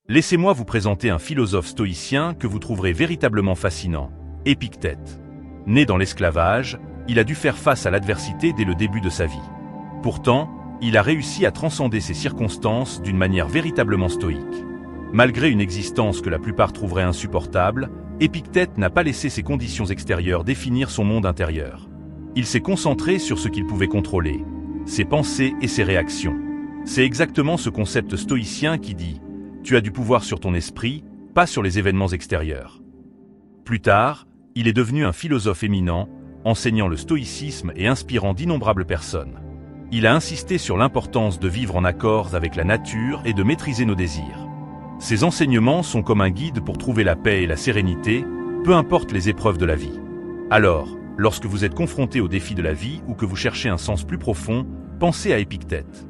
Laissez-moi vous présenter un philosophe stoïcien que vous trouverez véritablement fascinant, Épictète. Né dans l'esclavage, il a dû faire face à l'adversité dès le début de sa vie. Pourtant, il a réussi à transcender ces circonstances d'une manière véritablement stoïque. Malgré une existence que la plupart trouveraient insupportable, Épictète n'a pas laissé ses conditions extérieures définir son monde intérieur. Il s'est concentré sur ce qu'il pouvait contrôler, ses pensées et ses réactions. C'est exactement ce concept stoïcien qui dit « Tu as du pouvoir sur ton esprit, pas sur les événements extérieurs ». Plus tard, il est devenu un philosophe éminent, enseignant le stoïcisme et inspirant d'innombrables personnes. Il a insisté sur l'importance de vivre en accord avec la nature et de maîtriser nos désirs. Ses enseignements sont comme un guide pour trouver la paix et la sérénité, peu importe les épreuves de la vie. Alors, lorsque vous êtes confronté aux défis de la vie ou que vous cherchez un sens plus profond, pensez à Épictète.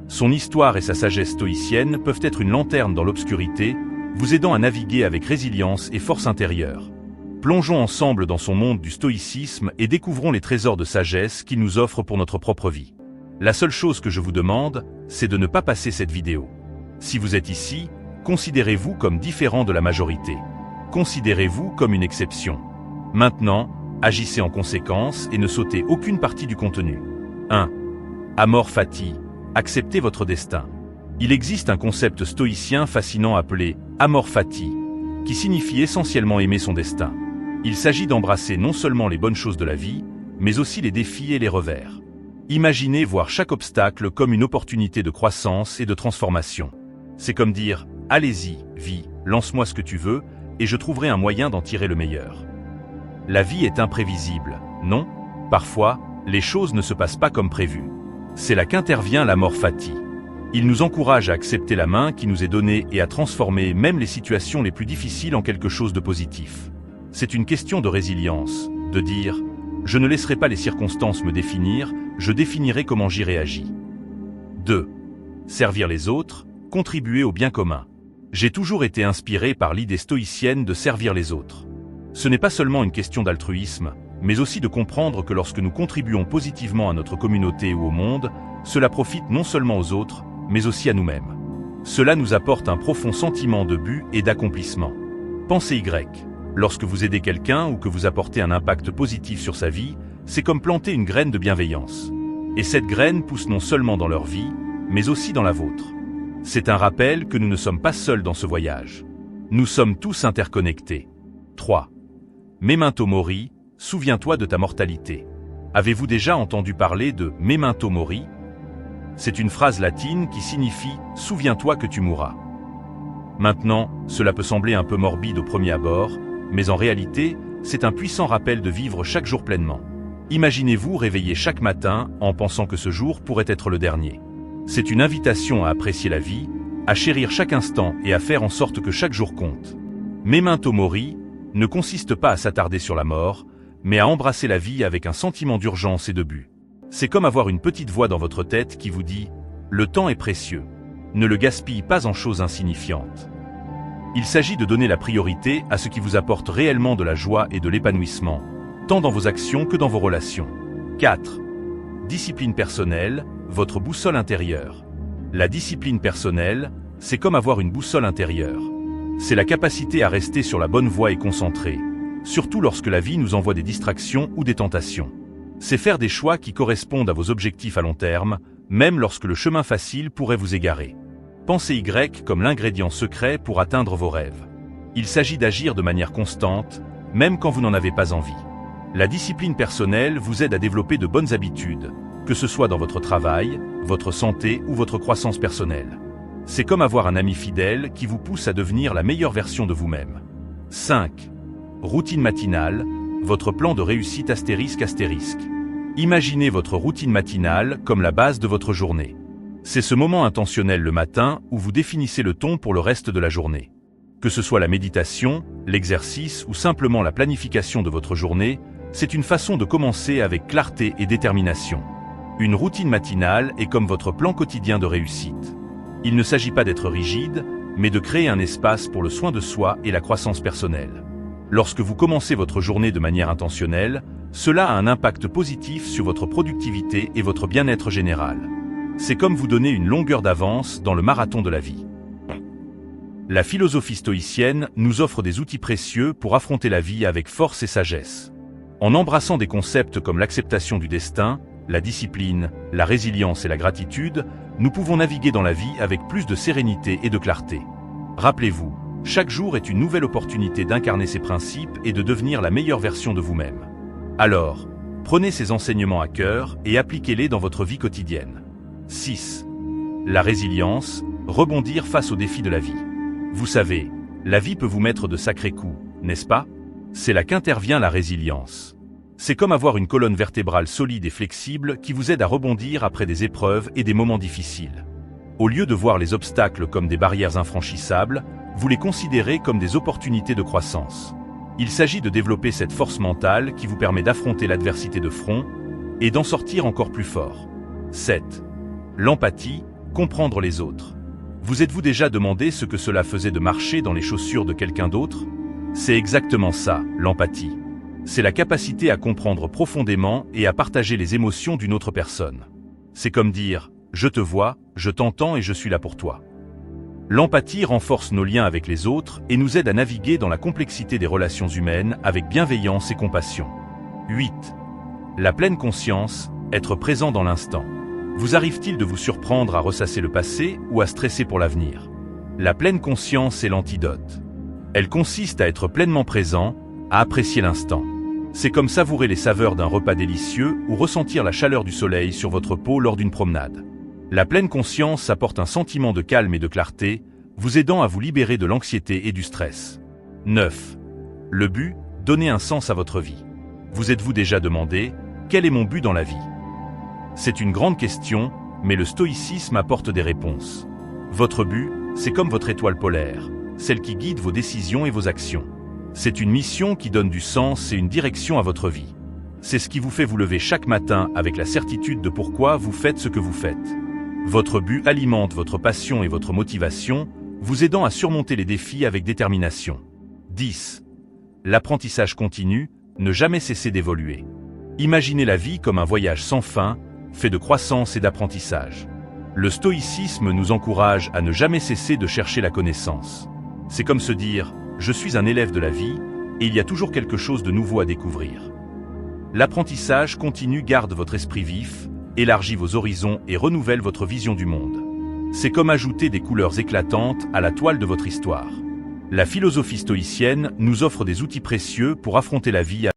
Son histoire et sa sagesse stoïcienne peuvent être une lanterne dans l'obscurité, vous aidant à naviguer avec résilience et force intérieure. Plongeons ensemble dans son monde du stoïcisme et découvrons les trésors de sagesse qu'il nous offre pour notre propre vie. La seule chose que je vous demande, c'est de ne pas passer cette vidéo. Si vous êtes ici, considérez-vous comme différent de la majorité. Considérez-vous comme une exception. Maintenant, agissez en conséquence et ne sautez aucune partie du contenu. 1. Amor fati, acceptez votre destin. Il existe un concept stoïcien fascinant appelé amor fati, qui signifie essentiellement aimer son destin. Il s'agit d'embrasser non seulement les bonnes choses de la vie, mais aussi les défis et les revers. Imaginez voir chaque obstacle comme une opportunité de croissance et de transformation. C'est comme dire « Allez-y, vie, lance-moi ce que tu veux, et je trouverai un moyen d'en tirer le meilleur ». La vie est imprévisible, non? Parfois, les choses ne se passent pas comme prévu. C'est là qu'intervient l'amor fati. Il nous encourage à accepter la main qui nous est donnée et à transformer même les situations les plus difficiles en quelque chose de positif. C'est une question de résilience, de dire « Je ne laisserai pas les circonstances me définir, je définirai comment j'y réagis ». 2. Servir les autres, contribuer au bien commun. J'ai toujours été inspiré par l'idée stoïcienne de servir les autres. Ce n'est pas seulement une question d'altruisme, mais aussi de comprendre que lorsque nous contribuons positivement à notre communauté ou au monde, cela profite non seulement aux autres, mais aussi à nous-mêmes. Cela nous apporte un profond sentiment de but et d'accomplissement. Pensez Y. Lorsque vous aidez quelqu'un ou que vous apportez un impact positif sur sa vie, c'est comme planter une graine de bienveillance. Et cette graine pousse non seulement dans leur vie, mais aussi dans la vôtre. C'est un rappel que nous ne sommes pas seuls dans ce voyage. Nous sommes tous interconnectés. 3. Memento mori, souviens-toi de ta mortalité. Avez-vous déjà entendu parler de memento mori? C'est une phrase latine qui signifie « souviens-toi que tu mourras ». Maintenant, cela peut sembler un peu morbide au premier abord, mais en réalité, c'est un puissant rappel de vivre chaque jour pleinement. Imaginez-vous réveiller chaque matin en pensant que ce jour pourrait être le dernier. C'est une invitation à apprécier la vie, à chérir chaque instant et à faire en sorte que chaque jour compte. Memento mori ne consiste pas à s'attarder sur la mort, mais à embrasser la vie avec un sentiment d'urgence et de but. C'est comme avoir une petite voix dans votre tête qui vous dit « Le temps est précieux. Ne le gaspille pas en choses insignifiantes ». Il s'agit de donner la priorité à ce qui vous apporte réellement de la joie et de l'épanouissement, tant dans vos actions que dans vos relations. 4. Discipline personnelle, votre boussole intérieure. La discipline personnelle, c'est comme avoir une boussole intérieure. C'est la capacité à rester sur la bonne voie et concentrée, surtout lorsque la vie nous envoie des distractions ou des tentations. C'est faire des choix qui correspondent à vos objectifs à long terme, même lorsque le chemin facile pourrait vous égarer. Pensez Y comme l'ingrédient secret pour atteindre vos rêves. Il s'agit d'agir de manière constante, même quand vous n'en avez pas envie. La discipline personnelle vous aide à développer de bonnes habitudes, que ce soit dans votre travail, votre santé ou votre croissance personnelle. C'est comme avoir un ami fidèle qui vous pousse à devenir la meilleure version de vous-même. 5. Routine matinale, votre plan de réussite astérisque. Imaginez votre routine matinale comme la base de votre journée. C'est ce moment intentionnel le matin où vous définissez le ton pour le reste de la journée. Que ce soit la méditation, l'exercice ou simplement la planification de votre journée, c'est une façon de commencer avec clarté et détermination. Une routine matinale est comme votre plan quotidien de réussite. Il ne s'agit pas d'être rigide, mais de créer un espace pour le soin de soi et la croissance personnelle. Lorsque vous commencez votre journée de manière intentionnelle, cela a un impact positif sur votre productivité et votre bien-être général. C'est comme vous donner une longueur d'avance dans le marathon de la vie. La philosophie stoïcienne nous offre des outils précieux pour affronter la vie avec force et sagesse. En embrassant des concepts comme l'acceptation du destin, la discipline, la résilience et la gratitude, nous pouvons naviguer dans la vie avec plus de sérénité et de clarté. Rappelez-vous, chaque jour est une nouvelle opportunité d'incarner ces principes et de devenir la meilleure version de vous-même. Alors, prenez ces enseignements à cœur et appliquez-les dans votre vie quotidienne. 6. La résilience, rebondir face aux défis de la vie. Vous savez, la vie peut vous mettre de sacrés coups, n'est-ce pas? C'est là qu'intervient la résilience. C'est comme avoir une colonne vertébrale solide et flexible qui vous aide à rebondir après des épreuves et des moments difficiles. Au lieu de voir les obstacles comme des barrières infranchissables, vous les considérez comme des opportunités de croissance. Il s'agit de développer cette force mentale qui vous permet d'affronter l'adversité de front et d'en sortir encore plus fort. 7. L'empathie, comprendre les autres. Vous êtes-vous déjà demandé ce que cela faisait de marcher dans les chaussures de quelqu'un d'autre? C'est exactement ça, l'empathie. C'est la capacité à comprendre profondément et à partager les émotions d'une autre personne. C'est comme dire « je te vois, je t'entends et je suis là pour toi ». L'empathie renforce nos liens avec les autres et nous aide à naviguer dans la complexité des relations humaines avec bienveillance et compassion. 8. La pleine conscience, être présent dans l'instant. Vous arrive-t-il de vous surprendre à ressasser le passé ou à stresser pour l'avenir? La pleine conscience est l'antidote. Elle consiste à être pleinement présent, à apprécier l'instant. C'est comme savourer les saveurs d'un repas délicieux ou ressentir la chaleur du soleil sur votre peau lors d'une promenade. La pleine conscience apporte un sentiment de calme et de clarté, vous aidant à vous libérer de l'anxiété et du stress. 9. Le but, donner un sens à votre vie. Vous êtes-vous déjà demandé « Quel est mon but dans la vie ?» C'est une grande question, mais le stoïcisme apporte des réponses. Votre but, c'est comme votre étoile polaire, celle qui guide vos décisions et vos actions. C'est une mission qui donne du sens et une direction à votre vie. C'est ce qui vous fait vous lever chaque matin avec la certitude de pourquoi vous faites ce que vous faites. Votre but alimente votre passion et votre motivation, vous aidant à surmonter les défis avec détermination. 10. L'apprentissage continu, ne jamais cesser d'évoluer. Imaginez la vie comme un voyage sans fin, fait de croissance et d'apprentissage. Le stoïcisme nous encourage à ne jamais cesser de chercher la connaissance. C'est comme se dire « je suis un élève de la vie » et il y a toujours quelque chose de nouveau à découvrir. L'apprentissage continu garde votre esprit vif, élargit vos horizons et renouvelle votre vision du monde. C'est comme ajouter des couleurs éclatantes à la toile de votre histoire. La philosophie stoïcienne nous offre des outils précieux pour affronter la vie